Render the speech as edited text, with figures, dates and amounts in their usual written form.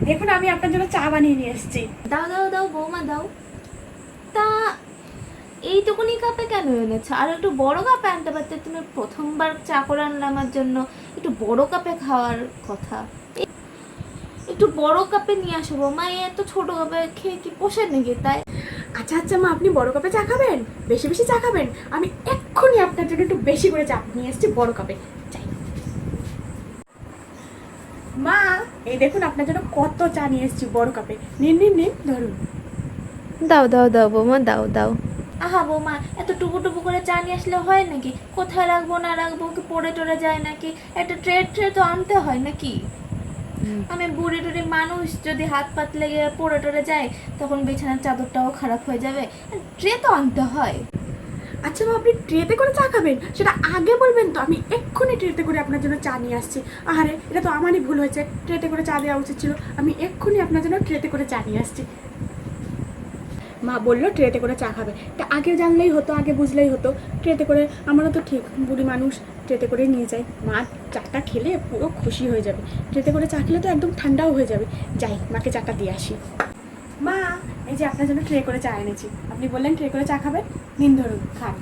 দেখুন আমি আপনার জন্য চা বানিয়ে নিয়ে এসেছি। দাও দাও দাও বৌমা দাও। তা এইটুকুনি কাপে কেন এনেছো? আর একটু বড় কাপে আনতে পারতে। তুমি প্রথমবার চা করে আনলে আমার জন্য, একটু বড় কাপে খাওয়ার কথা। একটু বড় কাপে নিয়ে আসো বৌমা। এত ছোট কাপে খেয়ে কি পোষে নাকি? তাই আচ্ছা আচ্ছা মা, আপনি বড় কাপে চা খাবেন? বেশি বেশি চা খাবেন? আমি এক্ষুনি আপনার জন্য একটু বেশি করে চা নিয়ে এসেছি বড় কাপে। চাই মা, এই দেখুন আপনার জন্য কত চা নিয়ে এসেছি বড় কাপে। নিন নিন নিন, ধরুন। দাও দাও দাও বৌমা দাও দাও। আহা বৌমা, এত টুকু টুকু করে চা নিয়ে আসলে হয় নাকি? কোথায় রাখবো না রাখবো, কি পড়ে টরে যায় নাকি? একটা ট্রে তো আনতে হয় নাকি? আমি বুড়ি টুড়ি মানুষ, যদি হাত পাত লেগে পড়ে টরে যায় তখন বিছানার চাদরটাও খারাপ হয়ে যাবে। ট্রে তো আনতে হয়। আচ্ছা মা, আপনি ট্রেতে করে চা খাবেন সেটা আগে বলবেন তো। আমি এক্ষুনি ট্রেতে করে আপনার জন্য চা নিয়ে আসছি। আরে এটা তো আমারই ভুল হয়েছে, ট্রেতে করে চা দেওয়া উচিত ছিল। আমি এক্ষুনি আপনার জন্য ট্রেতে করে চা নিয়ে আসছি। মা বললো ট্রেতে করে চা খাবে, তা আগে জানলেই হতো, আগে বুঝলেই হতো। ট্রেতে করে, আমারও তো ঠিক বুড়ি মানুষ, ট্রেতে করে নিয়ে যাই। মা চাটা খেলে পুরো খুশি হয়ে যাবে। ট্রেতে করে চা খেলে তো একদম ঠান্ডাও হয়ে যাবে। যাই মাকে চাটা দিয়ে আসি। মা, এই যে আপনার জন্য ট্রে করে চা এনেছি। আপনি বললেন ট্রে করে চা খাবেন, নিন ধরুন খান।